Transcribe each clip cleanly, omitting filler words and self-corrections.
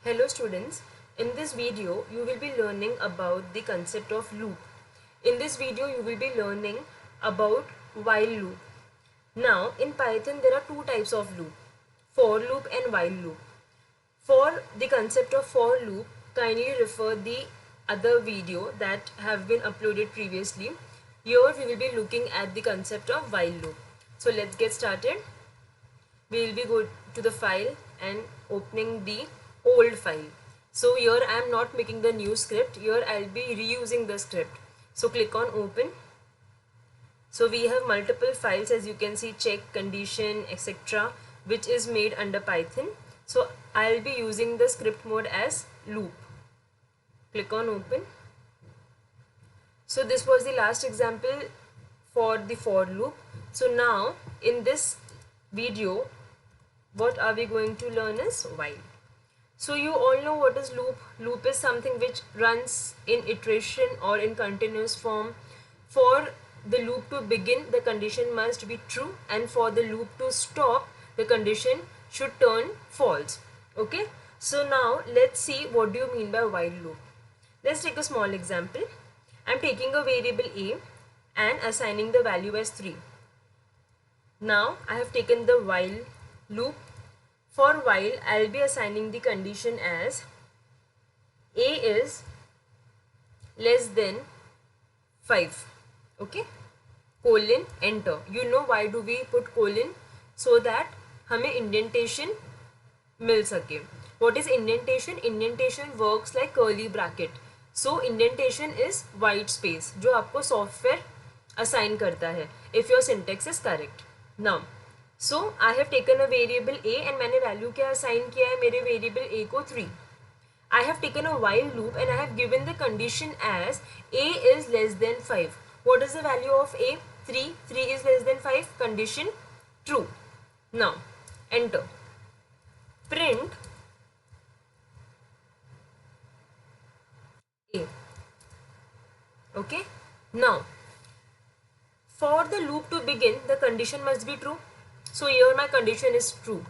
Hello students, in this video you will be learning about the concept of loop. In this video you will be learning about while loop. Now in Python there are two types of loop, for loop and while loop. For the concept of for loop, kindly refer the other video that have been uploaded previously. Here we will be looking at the concept of while loop. So let's get started. We will be going to the file and opening the old file. So here I am not making the new script. Here I will be reusing the script. So click on open. So we have multiple files, as you can see, check, condition, etc., which is made under Python. So I will be using the script mode as loop. Click on open. So this was the last example for the for loop. So now in this video, what are we going to learn is while. So you all know what is loop. Loop is something which runs in iteration or in continuous form. For the loop to begin, the condition must be true, and for the loop to stop, the condition should turn false. Okay, so now let's see what do you mean by while loop. Let's take a small example. I'm taking a variable a and assigning the value as 3. Now I have taken the while loop. For while, I will be assigning the condition as a is less than 5. Okay, colon enter. You know why do we put colon? So that हमें indentation मिल सके. What is indentation? Indentation works like curly bracket. So indentation is white space जो आपको software assign करता है if your syntax is correct. Now so I have taken a variable a and मैंने value क्या assign किया है मेरे variable a को 3. I have taken a while loop and I have given the condition as a is less than 5. What is the value of a? 3. 3 is less than 5. Condition true. Now enter. Print a. Okay. Now for the loop to begin, the condition must be true. So here my condition is true.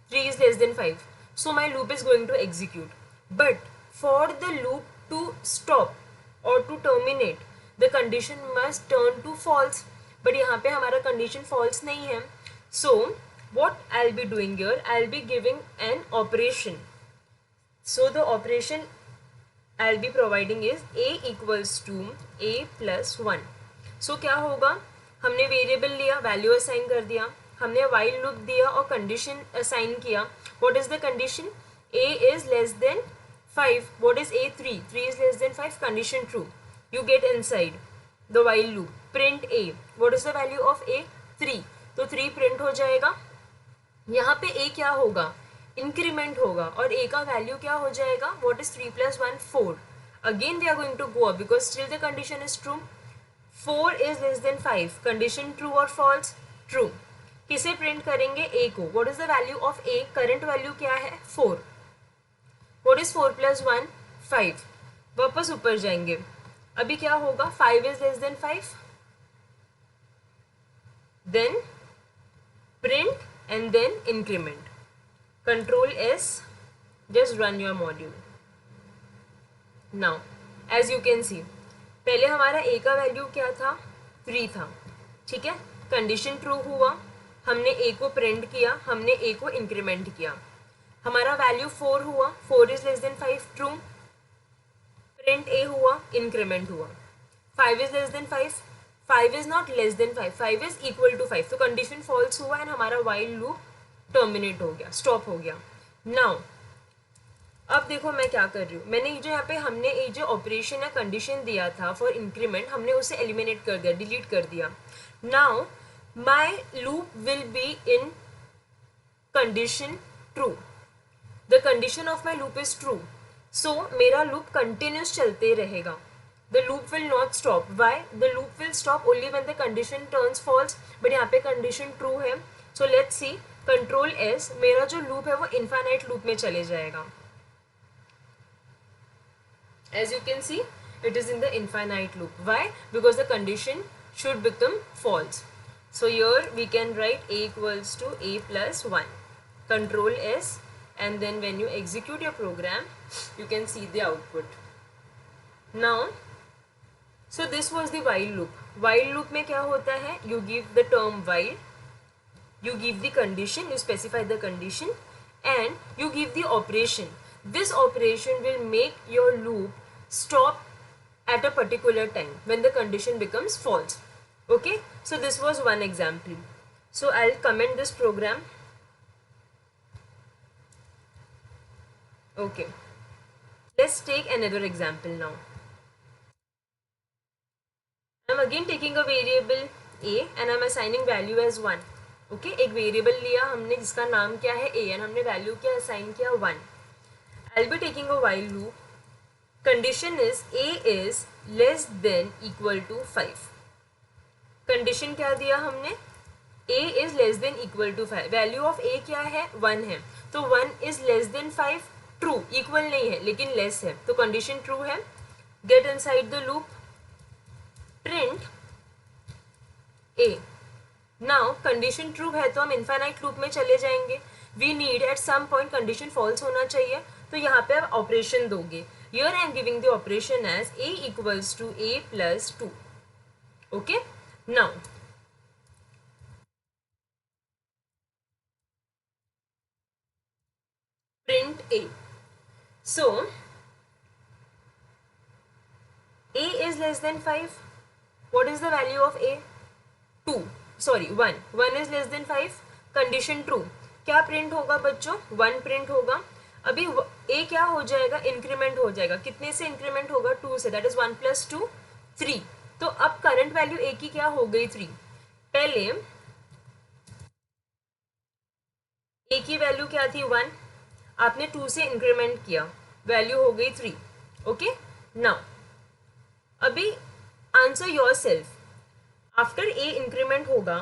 3 is less than 5. So my loop is going to execute. But for the loop to stop or to terminate, the condition must turn to false. But यहाँ पे हमारा condition false नहीं है. So what I'll be doing here, I'll be giving an operation. So the operation I'll be providing is a equals to a plus 1. So क्या होगा, हमने variable लिया, value assign कर दिया, हमने while लूप दिया और कंडीशन असाइन किया. What is the condition? a is less than 5. What is a? 3. 3 is less than 5. Condition true. You get inside the while loop. Print a. What is the value of a? 3. तो 3 print हो जाएगा. यहाँ पे a क्या होगा, increment होगा, और a का वैल्यू क्या हो जाएगा, what is 3 plus 1? 4. Again we are going to go up because still the condition is true. 4 is less than 5. Condition true or false? True. किसे प्रिंट करेंगे? a को. What is the value of a? Current value क्या है? 4. What is 4 plus 1? 5. वापस ऊपर जाएंगे. अभी क्या होगा? 5 is less than 5. Then print and then increment. Control S. Just run your module. Now as you can see, पहले हमारा a का वैल्यू क्या था? 3 था. ठीक है, कंडीशन ट्रू हुआ, हमने a को प्रिंट किया, हमने a को इंक्रीमेंट किया, हमारा वैल्यू 4 हुआ. 4 is less than 5. True. Print a हुआ, इंक्रीमेंट हुआ. 5 is less than 5. 5 is not less than 5. 5 is equal to 5. तो कंडीशन फॉल्स हुआ एंड हमारा while लूप टर्मिनेट हो गया, स्टॉप हो गया. नाउ अब देखो मैं क्या कर रही हूँ, मैंने जो यहाँ पे हमने ये जो ऑपरेशन या कंडीशन दिया था फॉर इंक्रीमेंट, हमने उसे एलिमिनेट कर दिया, डिलीट कर दिया. Now my loop will be in condition true. The condition of my loop is true. So मेरा लूप कंटिन्यूस चलते रहेगा. The loop will not stop. Why? The loop will stop only when the condition turns false. But यहाँ पे condition true है. So let's see. Control S. मेरा जो loop है वो इनफाइनाइट लूप में चले जाएगा. As you can see, it is in the infinite loop. Why? Because the condition should become false. So here we can write a equals to a plus 1. Control S. and then when you execute your program, you can see the output. Now, so this was the while loop. While loop में क्या होता है? You give the term while, you give the condition, you specify the condition, and you give the operation. This operation will make your loop stop at a particular time when the condition becomes false. Okay, so this was one example. So I'll comment this program. Okay, let's take another example now. I'm again taking a variable a and I'm assigning value as 1. Okay, एक variable लिया हमने जिसका नाम क्या है a, and हमने value क्या assign किया 1. I will be taking a while loop. Condition is a is less than equal to 5. Condition क्या दिया हमने? a is less than equal to 5. Value of a क्या है? 1 है. तो 1 is less than 5. True, equal नहीं है लेकिन लेस है, तो कंडीशन ट्रू है. Get inside the loop, print a. Now condition true है तो हम इनफाइनाइट लूप में चले जाएंगे. We need at some point condition false होना चाहिए, तो यहाँ पे आप ऑपरेशन दोगे. Here I am giving the operation as a equals to a plus 2. Okay, now print a. So a is less than 5. What is the value of a? 2. Sorry, 1. 1 is less than 5. Condition true. क्या print होगा बच्चों? 1 print होगा. अभी a क्या हो जाएगा? Increment हो जाएगा. कितने से इंक्रीमेंट होगा? 2 से. That is 1 plus 2 3. तो अब करंट वैल्यू a की क्या हो गई? 3. पहले a की वैल्यू क्या थी? 1. आपने 2 से इंक्रीमेंट किया, वैल्यू हो गई 3. ओके, नाउ अभी answer your self. After a increment होगा,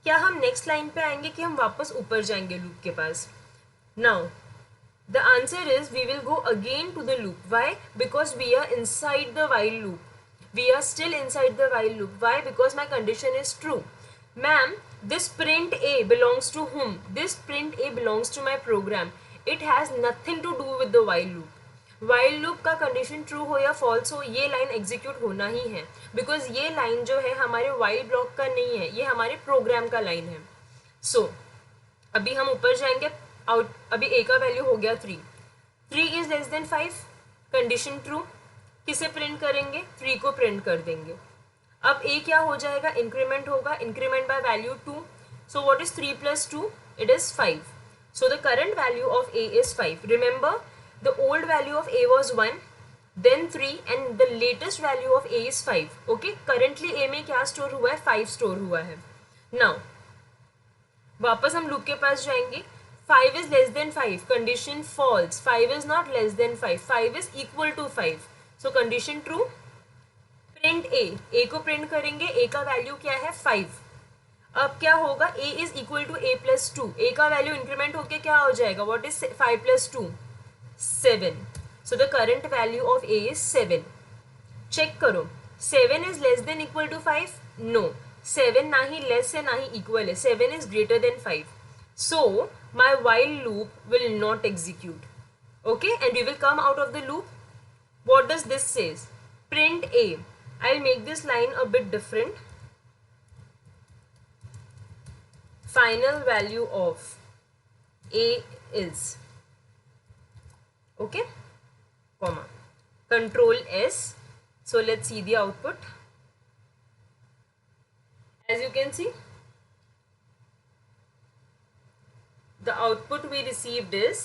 क्या हम नेक्स्ट लाइन पे आएंगे कि हम वापस ऊपर जाएंगे लूप के पास? Now the answer is we will go again to the loop. Why? Because we are inside the while loop. We are still inside the while loop. Why? Because my condition is true. Ma'am, this print a belongs to whom? This print a belongs to my program. It has nothing to do with the while loop. while loop का condition true हो या false हो, ये line execute होना ही है, because ये line जो है हमारे while ब्लॉक का नहीं है, ये हमारे प्रोग्राम का लाइन है. सो अभी हम ऊपर जाएंगे. आउट अभी a का वैल्यू हो गया 3. 3 is less than 5. Condition true. किसे प्रिंट करेंगे? 3 को प्रिंट कर देंगे. अब a क्या हो जाएगा? इंक्रीमेंट होगा. Increment by value 2. So what is 3 plus 2? It is 5. So the current value of a is 5. Remember, the old value of a was 1, then 3, and the latest value of a is 5. Okay, currently a में क्या store हुआ है? 5 store हुआ है. Now वापस हम loop के पास जाएंगे. 5 is less than 5. Condition false. 5 is not less than 5. 5 is equal to 5. So condition true. Print a. a को प्रिंट करेंगे. a का वैल्यू क्या है? 5. अब क्या होगा? a is equal to a plus 2. a का वैल्यू इंक्रीमेंट होके क्या हो जाएगा? What is 5 plus 2? 7. So the current value of a is 7. Check करो. 7 is less than equal to 5? No. 7 ना ही लेस है ना ही इक्वल है. 7 is greater than 5. So my while loop will not execute. Okay, and we will come out of the loop. What does this says? Print a. I'll make this line a bit different. Final value of a is, okay, comma, control s. So let's see the output. As you can see, the output we received is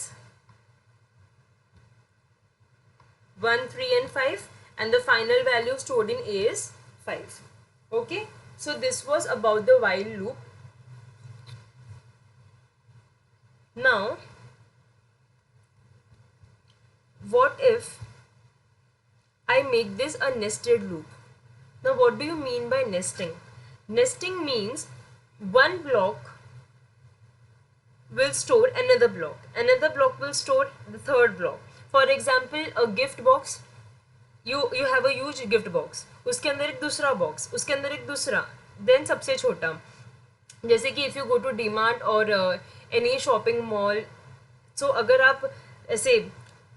1, 3 and 5, and the final value stored in a is 5. Okay, so this was about the while loop. Now, what if I make this a nested loop? Now, what do you mean by nesting? Nesting means one block will store another block. Another block will store the third block. For example, a gift box. You have a huge gift box. उसके अंदर एक दूसरा box, उसके अंदर एक दूसरा, then सबसे छोटा. जैसे कि if you go to DMart or any shopping mall, अगर आप ऐसे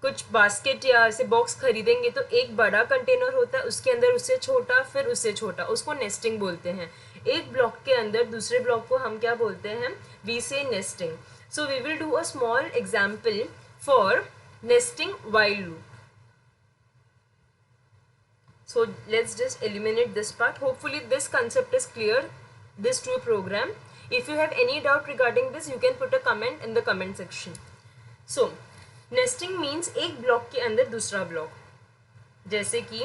कुछ बास्केट या ऐसे बॉक्स खरीदेंगे तो एक बड़ा कंटेनर होता है, उसके अंदर उससे छोटा, फिर उससे छोटा, उसको नेस्टिंग बोलते हैं। एक ब्लॉक के अंदर दूसरे ब्लॉक को हम क्या बोलते हैं? We say nesting. So we will do a small example for nesting while loop. So let's just eliminate this part. Hopefully this concept is clear, this two program. If you have any doubt regarding this, you can put a comment in the comment section. So nesting means एक block के अंदर दूसरा block, जैसे कि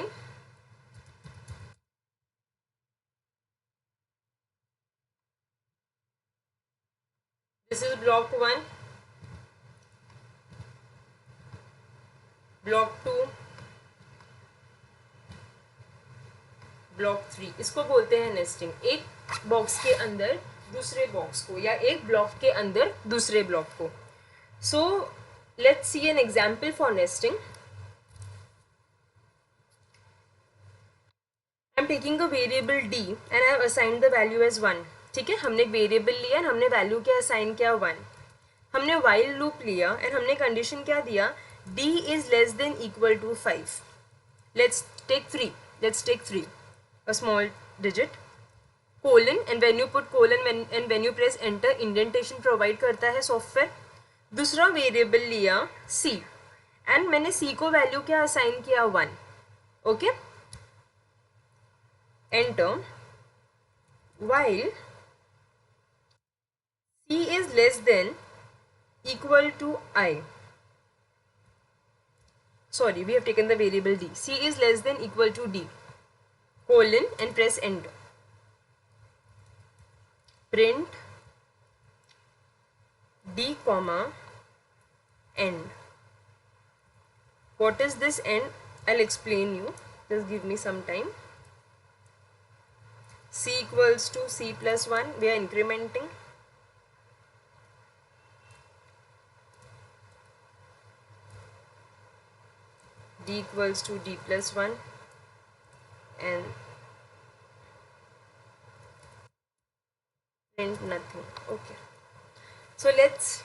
this is block 1, block 2, block 3, इसको बोलते हैं nesting. एक बॉक्स के अंदर दूसरे बॉक्स को, या एक ब्लॉक के अंदर दूसरे ब्लॉक को। So let's see an example for nesting. I am taking a variable D and I have assigned the value as 1। ठीक है, हमने एक वेरिएबल लिया एंड हमने वैल्यू क्या असाइन किया? 1। हमने वाइल लूप लिया एंड हमने कंडीशन क्या दिया? D is less than equal to 5। Let's take 3, a small digit, colon, and when you put colon and when you press enter, indentation provide करता है सॉफ्टवेयर। दूसरा वेरिएबल लिया c एंड मैंने c को value क्या assign किया? 1। Okay, enter. while c is less than equal to I, sorry, we have taken the variable d, c is less than equal to d, colon, and press enter. Print d comma end. What is this end? I'll explain you, just give me some time. C equals to c plus 1, we are incrementing. D equals to d plus 1 and print nothing. Okay, so let's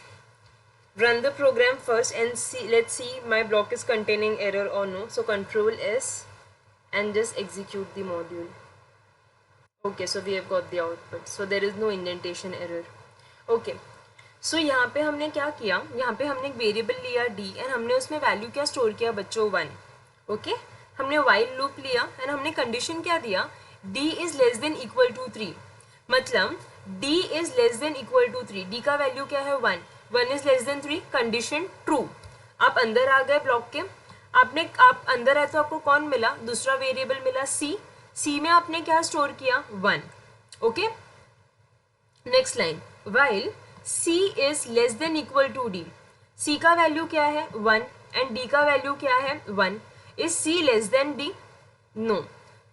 run the program first and see, let's see my block is containing error or no. So control S and just execute the module. Okay, so we have got the output, so there is no indentation error. Okay, so यहाँ पे हमने क्या किया? यहाँ पे हमने एक variable लिया d एंड हमने उसमें वैल्यू क्या स्टोर किया बच्चों? 1। ओके, हमने वाइल लूप लिया एंड हमने कंडीशन क्या दिया? d is less than equal to 3। मतलब d is less than equal to 3, d का वैल्यू क्या है? 1, 1 is less than 3, condition true. आप अंदर आ गए ब्लॉक के, आप अंदर आए तो आपको कौन मिला? दूसरा वेरिएबल मिला c में आपने क्या स्टोर किया? 1। Okay, next line, while c is less than equal to d, c का वैल्यू क्या है? 1 एंड d का वैल्यू क्या है? 1। Is c less than d? No,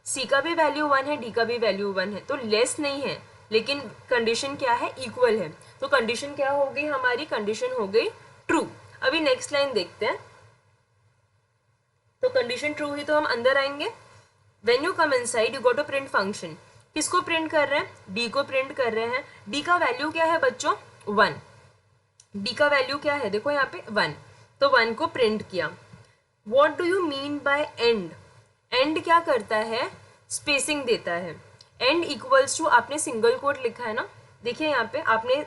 c का भी वैल्यू 1 है, d का भी वैल्यू 1 है, तो लेस नहीं है, लेकिन कंडीशन क्या है? इक्वल है। तो कंडीशन क्या हो गई हमारी? कंडीशन हो गई ट्रू। अभी नेक्स्ट लाइन देखते हैं। तो कंडीशन ट्रू हुई तो हम अंदर आएंगे। When you come inside you go to print function. किसको प्रिंट कर रहे हैं? डी को प्रिंट कर रहे हैं। डी का वैल्यू क्या है बच्चों? 1। डी का वैल्यू क्या है? देखो यहाँ पे 1, तो 1 को प्रिंट किया। What do you mean by and? And क्या करता है? स्पेसिंग देता है। एंड इक्वल्स टू, आपने सिंगल कोट लिखा है ना, देखिए यहाँ पे आपने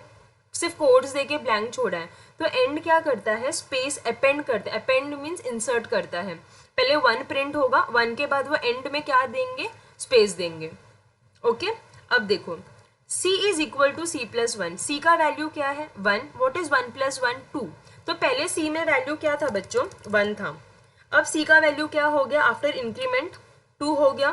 सिर्फ कोड्स देके ब्लैंक छोड़ा है, तो एंड क्या करता है? स्पेस अपेंड करता है। अपेंड मीन्स इंसर्ट करता है। पहले 1 प्रिंट होगा, 1 के बाद वो एंड में क्या देंगे? स्पेस देंगे। ओके, अब देखो c is equal to c plus 1, c का वैल्यू क्या है? 1। What is 1 plus 1? 2। तो पहले c में वैल्यू क्या था बच्चों? 1 था। अब c का वैल्यू क्या हो गया? आफ्टर इंक्रीमेंट 2 हो गया।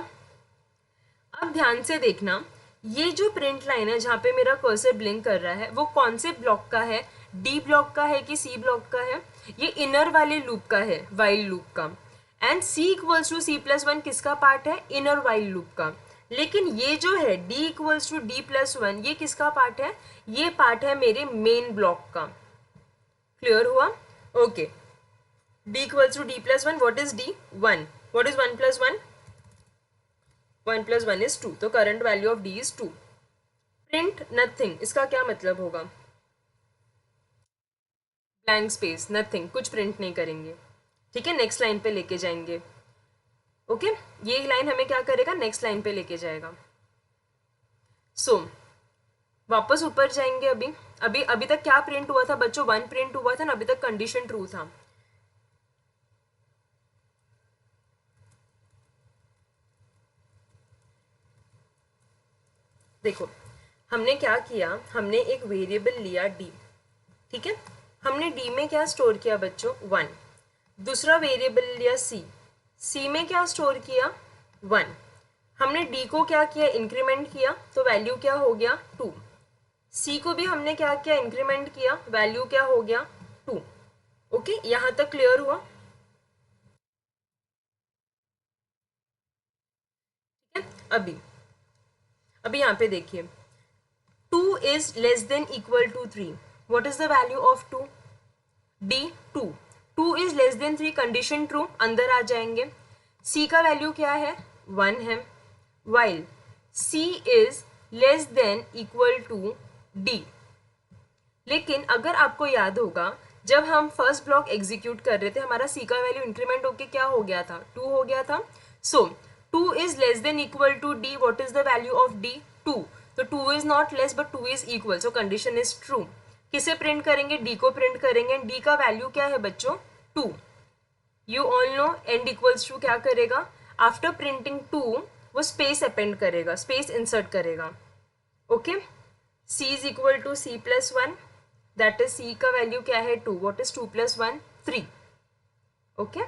अब ध्यान से देखना, ये जो प्रिंट लाइन है जहाँ पे मेरा कर्सर ब्लिंक कर रहा है, वो कौन से ब्लॉक का है? डी ब्लॉक का है कि सी ब्लॉक का है? ये इनर वाले लूप का है, वाइल लूप का। And c equals to c plus 1 किसका पार्ट है? इनर वाइल लूप का। लेकिन ये जो है d equals to d plus 1, ये किसका पार्ट है? ये पार्ट है मेरे मेन ब्लॉक का। क्लियर हुआ? Okay, d equals to d plus 1, what is d? 1। What is 1 plus 1? 1 plus 1 is 2, तो current value of d is 2। Print nothing, इसका क्या मतलब होगा? ब्लैंक स्पेस, नथिंग, कुछ प्रिंट नहीं करेंगे, ठीक है। नेक्स्ट लाइन पे लेके जाएंगे, ओके ये लाइन हमें क्या करेगा, नेक्स्ट लाइन पे लेके जाएगा। सो वापस ऊपर जाएंगे। अभी अभी अभी तक क्या प्रिंट हुआ था बच्चों, 1 प्रिंट हुआ था ना, अभी तक कंडीशन ट्रू था। देखो हमने क्या किया, हमने एक वेरिएबल लिया डी, ठीक है। हमने डी में क्या स्टोर किया बच्चों, 1। दूसरा वेरिएबल लिया सी, सी में क्या स्टोर किया, 1। हमने डी को क्या किया, इंक्रीमेंट किया, तो वैल्यू क्या हो गया, 2। सी को भी हमने क्या किया, इंक्रीमेंट किया, वैल्यू क्या हो गया, 2। ओके यहां तक क्लियर हुआ, ठीक है। अभी अभी यहाँ पे देखिए, 2 is less than equal to 3, what is the value of 2, D 2। 2 is less than 3, condition true, अंदर आ जाएंगे। सी का वैल्यू क्या है, 1 है, while C is less than equal to D. लेकिन अगर आपको याद होगा, जब हम फर्स्ट ब्लॉक एग्जीक्यूट कर रहे थे, हमारा सी का वैल्यू इंक्रीमेंट होके क्या हो गया था, 2 हो गया था। So 2 is less than equal to D, what is the value of D, 2। तो 2 is not less but 2 is equal, so condition is true. किसे प्रिंट करेंगे, डी को प्रिंट करेंगे। डी का वैल्यू क्या है बच्चों, 2। You all know end equals to क्या करेगा, आफ्टर प्रिंटिंग 2 वो स्पेस अपेंड करेगा, स्पेस इंसर्ट करेगा, okay. c is equal to c plus 1, that is c का वैल्यू क्या है, 2, व्हाट इज 2 प्लस 1, 3, ओके।